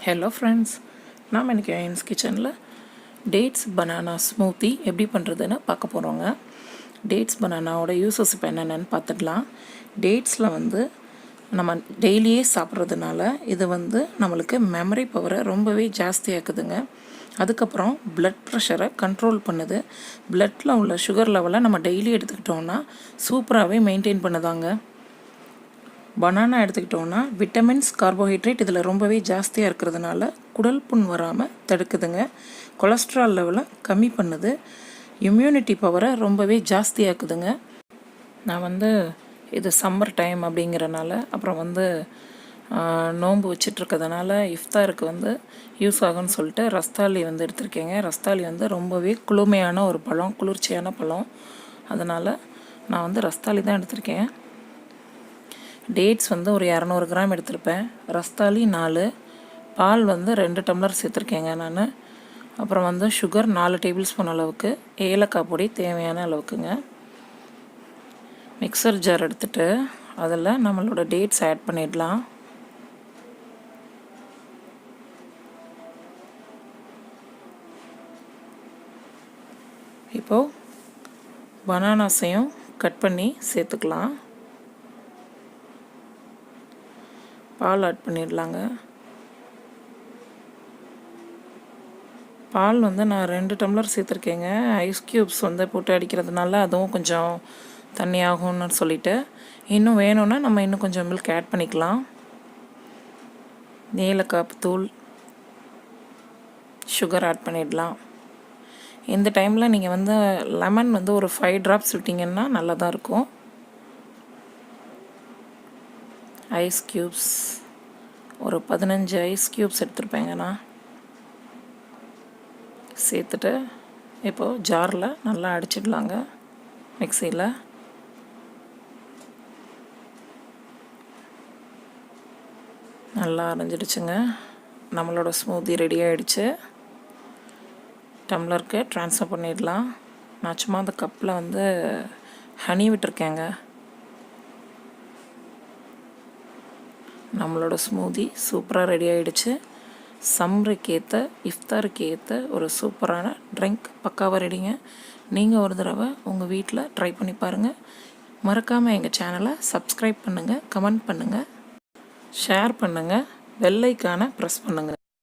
Hello friends, நாம் இன்றைக்கி ions கிச்சனில் டேட்ஸ் பனானா ஸ்மூத்தி எப்படி பண்ணுறதுன்னு பார்க்க போகிறோங்க. டேட்ஸ் பனானாவோட யூசஸ் இப்போ என்னென்னு பார்த்துடலாம். டேட்ஸில் நம்ம டெய்லியே சாப்பிட்றதுனால இது நம்மளுக்கு மெமரி பவரை ரொம்பவே ஜாஸ்தியாக்குதுங்க. அதுக்கப்புறம் பிளட் ப்ரெஷரை கண்ட்ரோல் பண்ணுது. பிளட்டில் உள்ள சுகர் லெவலை நம்ம டெய்லி எடுத்துக்கிட்டோன்னா சூப்பராகவே மெயின்டைன் பண்ணுதாங்க. பனானா எடுத்துக்கிட்டோன்னா விட்டமின்ஸ், கார்போஹைட்ரேட் இதில் ரொம்பவே ஜாஸ்தியாக இருக்கிறதுனால குடல் புண் வராமல் தடுக்குதுங்க. கொலஸ்ட்ரால் லெவலை கம்மி பண்ணுது. இம்யூனிட்டி பவரை ரொம்பவே ஜாஸ்தியாக்குதுங்க. நான் இது சம்மர் டைம் அப்படிங்கிறனால அப்புறம் நோன்பு வச்சிட்ருக்கிறதுனால இஃப்தாருக்கு யூஸ் ஆகும்னு சொல்லிட்டு ரஸ்தாளி எடுத்திருக்கேங்க. ரஸ்தாளி ரொம்பவே குளுமையான ஒரு பழம், குளிர்ச்சியான பழம். அதனால் நான் ரஸ்தாளி தான் எடுத்திருக்கேன். டேட்ஸ் ஒரு 200 கிராம் எடுத்திருப்பேன். ரஸ்தாளி 4, பால் 2 டம்ளர் சேர்த்துருக்கேங்க நான். அப்புறம் சுகர் 4 டேபிள் ஸ்பூன் அளவுக்கு, ஏலக்காய் பொடி தேவையான அளவுக்குங்க. மிக்சர் ஜார் எடுத்துகிட்டு அதில் நம்மளோட டேட்ஸ் ஆட் பண்ணிடலாம். இப்போது பனானாஸையும் கட் பண்ணி சேர்த்துக்கலாம். பால் ஆட் பண்ணிடலாங்க. பால் நான் 2 டம்ளர் சேர்த்துருக்கேங்க. ஐஸ் க்யூப்ஸ் போட்டு அடிக்கிறதுனால அதுவும் கொஞ்சம் தண்ணி ஆகும்னு சொல்லிட்டு, இன்னும் வேணும்னா நம்ம இன்னும் கொஞ்சம் மில்க் ஆட் பண்ணிக்கலாம். ஏலக்காய் தூள், சுகர் ஆட் பண்ணிடலாம். இந்த டைமில் நீங்கள் லெமன் ஒரு 5 ட்ராப்ஸ் விட்டிங்கன்னா நல்லா தான் இருக்கும். ஐஸ் க்யூப்ஸ் ஒரு 15 ஐஸ் க்யூப்ஸ் எடுத்துருப்பேங்க நான். சேர்த்துட்டு இப்போது ஜாரில் நல்லா அடிச்சிடலாங்க மிக்சியில். நல்லா அரைஞ்சிடுச்சுங்க. நம்மளோட ஸ்மூத்தி ரெடி ஆகிடுச்சு. டம்ளருக்கு ட்ரான்ஸ்ஃபர் பண்ணிடலாம். நான் சும்மா அந்த கப்பில் ஹனி விட்டுருக்கேங்க. நம்மளோட ஸ்மூதி சூப்பராக ரெடி ஆகிடுச்சு. சம்மருக்கு ஏற்ற, இஃப்தாருக்கு ஏற்ற ஒரு சூப்பரான ட்ரிங்க் பக்காவாக ரெடிங்க. நீங்கள் ஒரு தடவை உங்கள் வீட்டில் ட்ரை பண்ணி பாருங்கள். மறக்காமல் எங்கள் சேனலை சப்ஸ்கிரைப் பண்ணுங்கள், கமெண்ட் பண்ணுங்கள், ஷேர் பண்ணுங்கள், பெல் ஐக்கானை ப்ரெஸ் பண்ணுங்கள்.